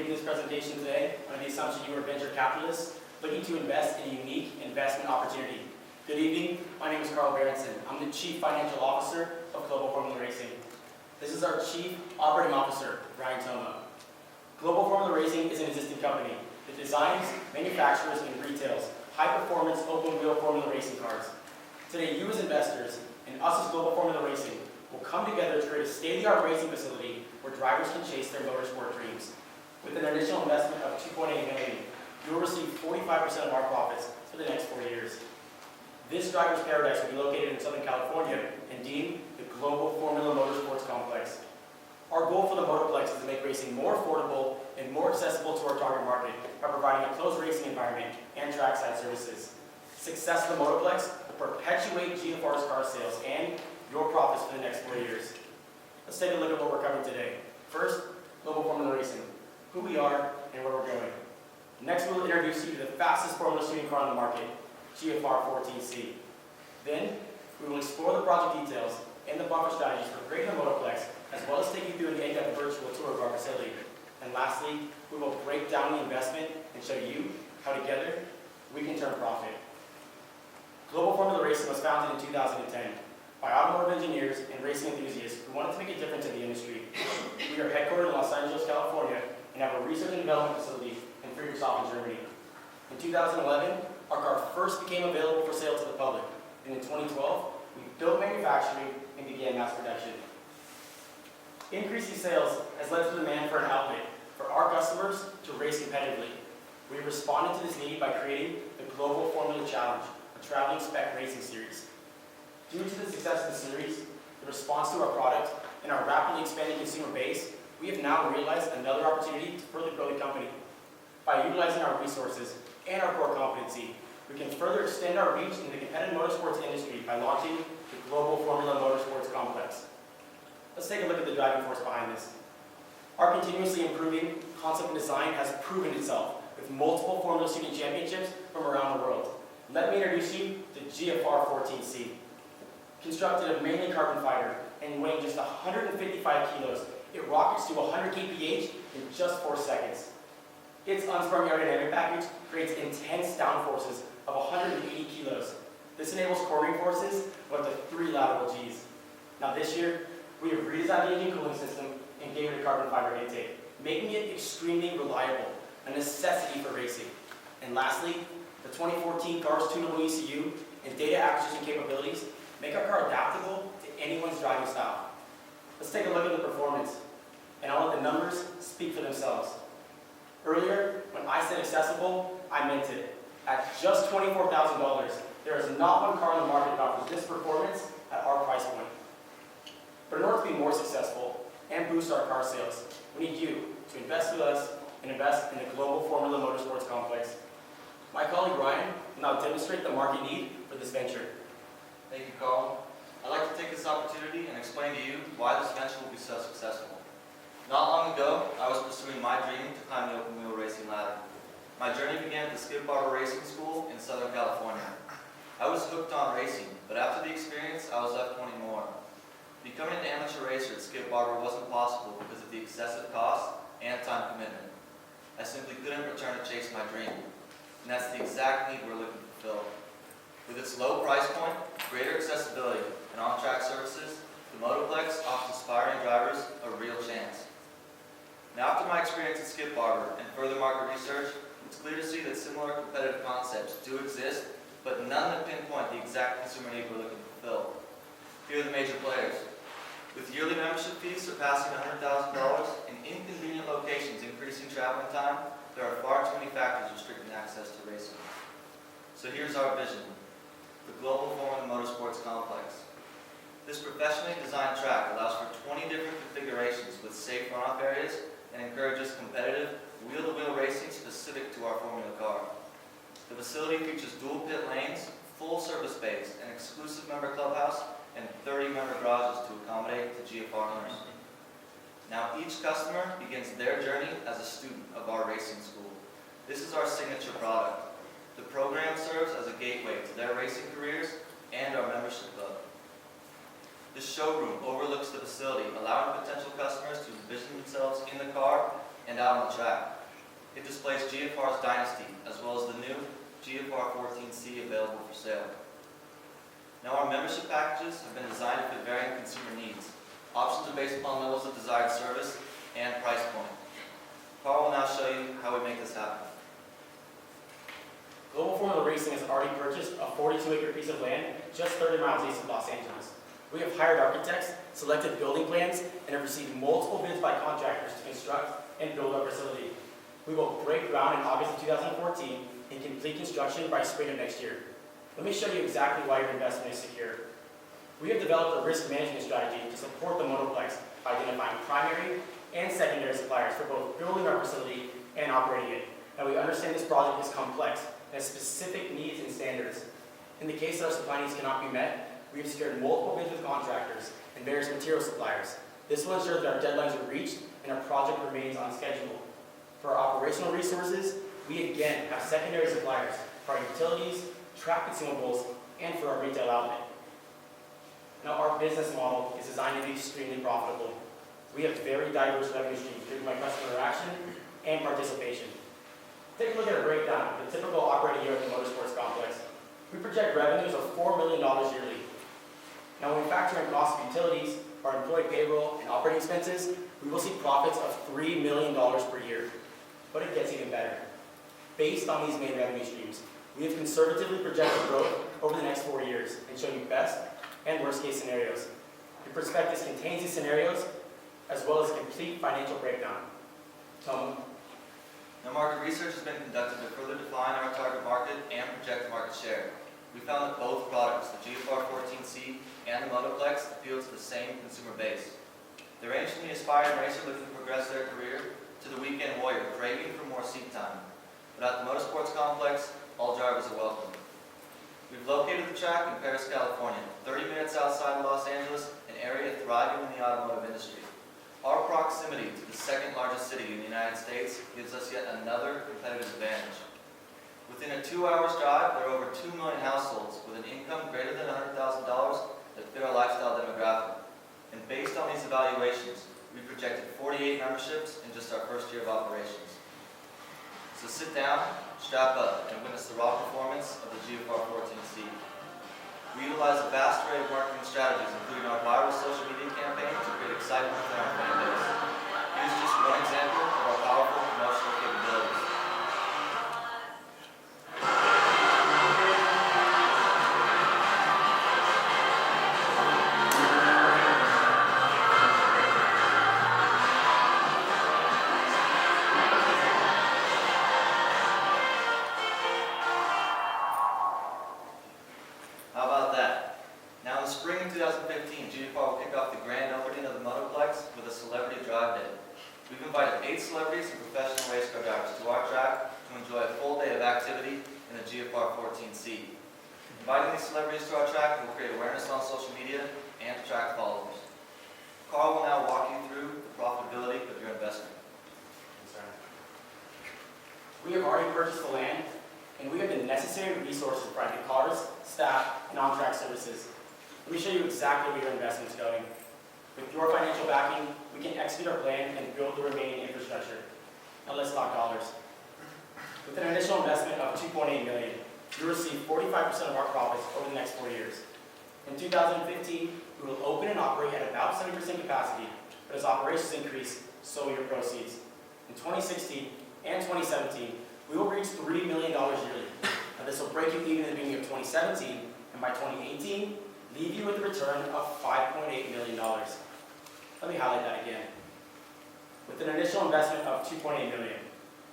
giving this presentation today under the assumption you are venture capitalists looking to invest in a unique investment opportunity. Good evening, my name is Carl Berenson. I'm the Chief Financial Officer of Global Formula Racing. This is our Chief Operating Officer, Ryan Toma. Global Formula Racing is an existing company that designs, manufactures, and retails high-performance open-wheel Formula racing cars. Today, you as investors and us as Global Formula Racing will come together to create a state-of-the-art racing facility where drivers can chase their motorsport dreams. With an initial investment of $2.8 million, you will receive 45% of our profits for the next 4 years. This driver's paradise will be located in Southern California and deemed the Global Formula Motorsports Complex. Our goal for the Motorplex is to make racing more affordable and more accessible to our target market by providing a closed racing environment and trackside services. Success of the Motorplex will perpetuate GFR's car sales and your profits for the next 4 years. Let's take a look at what we're covering today. First, Global Formula Racing, who we are and where we're going. Next, we'll introduce you to the fastest Formula shooting car on the market, GFR 14C. Then, we will explore the project details and the buffer strategies for creating the Motorplex, as well as take you through an in-depth virtual tour of our facility. And lastly, we will break down the investment and show you how together we can turn profit. Global Formula Racing was founded in 2010 by automotive engineers and racing enthusiasts who wanted to make a difference in the industry. We are headquartered in Los Angeles, California, and have a research and development facility in Friedrichshafen, Germany. In 2011, our car first became available for sale to the public, and in 2012, we built manufacturing and began mass production. Increasing sales has led to the demand for an outlet for our customers to race competitively. We responded to this need by creating the Global Formula Challenge, a traveling spec racing series. Due to the success of the series, the response to our product, and our rapidly expanding consumer base, we have now realized another opportunity to further grow the company. By utilizing our resources and our core competency, we can further extend our reach in the competitive motorsports industry by launching the Global Formula Motorsports Complex. Let's take a look at the driving force behind this. Our continuously improving concept and design has proven itself with multiple Formula shooting championships from around the world. Let me introduce you to GFR 14C. Constructed of mainly carbon fiber and weighing just 155 kilos, it rockets to 100 kph in just 4 seconds. Its unsprung aerodynamic package creates intense downforces of 180 kilos. This enables cornering forces of up to 3 lateral Gs. Now this year, we have redesigned the engine cooling system and gave it a carbon fiber intake, making it extremely reliable, a necessity for racing. And lastly, the 2014 car's tunable ECU and data acquisition capabilities make our car adaptable to anyone's driving style. Let's take a look at the performance, and I'll let the numbers speak for themselves. Earlier, when I said accessible, I meant it. At just $24,000, there is not one car on the market that offers this performance at our price point. But in order to be more successful and boost our car sales, we need you to invest with us and invest in the Global Formula Motorsports Complex. My colleague Ryan will now demonstrate the market need for this venture. Thank you, Carl. I'd like to take this opportunity and explain to you why this venture will be so successful. Not long ago, I was pursuing my dream to climb the open wheel racing ladder. My journey began at the Skip Barber Racing School in Southern California. I was hooked on racing, but after the experience, I was left wanting more. Becoming an amateur racer at Skip Barber wasn't possible because of the excessive cost and time commitment. I simply couldn't return to chase my dream, and that's the exact need we're looking to fulfill. With its low price point, greater accessibility, and on-track services, the Motorplex offers aspiring drivers a real chance. Now, after my experience at Skip Barber and further market research, it's clear to see that similar competitive concepts do exist, but none that pinpoint the exact consumer need we're looking to fulfill. Here are the major players. With yearly membership fees surpassing $100,000 and inconvenient locations increasing traveling time, there are far too many factors restricting access to racing. So here's our vision: the Global Formula Motorsports Complex. This professionally designed track allows for 20 different configurations with safe runoff areas and encourages competitive wheel-to-wheel racing specific to our Formula car. The facility features dual pit lanes, full service bays, an exclusive member clubhouse, and 30 member garages to accommodate the GFR owners. Now each customer begins their journey as a student of our racing school. This is our signature product. The program serves as a gateway to their racing careers and our membership club. This showroom overlooks the facility, allowing potential customers to envision themselves in the car and out on the track. It displays GFR's Dynasty, as well as the new GFR 14C available for sale. Now, our membership packages have been designed to fit varying consumer needs. Options are based upon levels of desired service and price point. Carl will now show you how we make this happen. Global Formula Racing has already purchased a 42-acre piece of land just 30 miles east of Los Angeles. We have hired architects, selected building plans, and have received multiple bids by contractors to construct and build our facility. We will break ground in August of 2014 and complete construction by spring of next year. Let me show you exactly why your investment is secure. We have developed a risk management strategy to support the Motorplex by identifying primary and secondary suppliers for both building our facility and operating it. Now, we understand this project is complex and has specific needs and standards. In the case that our supply needs cannot be met, we have secured multiple bids with contractors and various material suppliers. This will ensure that our deadlines are reached and our project remains on schedule. For our operational resources, we again have secondary suppliers for our utilities, track consumables, and for our retail outlet. Now, our business model is designed to be extremely profitable. We have very diverse revenue streams driven by customer interaction and participation. Take a look at a breakdown of the typical operating year at the motorsports complex. We project revenues of $4 million yearly. Now, when we factor in costs of utilities, our employee payroll, and operating expenses, we will see profits of $3 million per year. But it gets even better. Based on these main revenue streams, we have conservatively projected growth over the next 4 years and shown you best and worst case scenarios. The prospectus contains these scenarios as well as a complete financial breakdown. Tom. Now, market research has been conducted to further define our target market and project market share. We found that both products, the GFR 14C and the Motorplex, appeal to the same consumer base. They range from the aspiring racer looking to progress their career to the weekend warrior craving for more seat time. But at the motorsports complex, all drivers are welcome. We've located the track in Paris, California, 30 minutes outside of Los Angeles, an area thriving in the automotive industry. Our proximity to the second largest city in the United States gives us yet another competitive advantage. Within a 2-hour drive, there are over 2 million households with an income greater than $100,000 that fit our lifestyle demographic. And based on these evaluations, we projected 48 memberships in just our first year of operations. So sit down, strap up, and witness the raw performance of the GFR 14C. We utilize a vast array of marketing strategies, including our viral social media campaign, to create excitement within our fan base. Here's just one example of our powerful promotional capabilities. How about that? Now, in the spring of 2015, GFR will kick off the grand opening of the Motorplex with a celebrity drive day. We've invited 8 celebrities and professional race car drivers to our track to enjoy a full day of activity in the GFR 14C. Inviting these celebrities to our track will create awareness on social media and attract followers. Carl will now walk you through the profitability of your investment. We have already purchased the land, and we have the necessary resources to provide the cars, staff, and on-track services. Let me show you exactly where your investment is going. With your financial backing, we can execute our plan and build the remaining infrastructure. Now let's talk dollars. With an initial investment of $2.8 million, you'll receive 45% of our profits over the next 4 years. In 2015, we will open and operate at about 70% capacity, but as operations increase, so will your proceeds. In 2016 and 2017, we will reach $3 million yearly. Now this will break you even at the beginning of 2017, and by 2018, leave you with a return of $5.8 million. Let me highlight that again. With an initial investment of $2.8 million,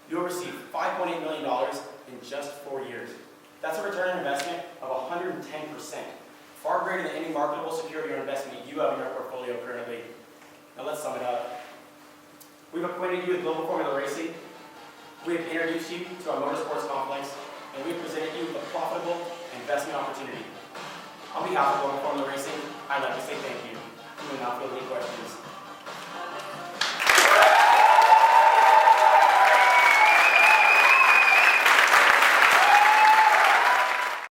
you'll receive $5.8 million in just 4 years. That's a return on investment of 110%, far greater than any marketable security or investment you have in your portfolio currently. Now let's sum it up. We've acquainted you with Global Formula Racing. We have introduced you to our motorsports complex, and we have presented you with a profitable investment opportunity. On behalf of Global Formula Racing, I'd like to say thank you. You may now field any questions.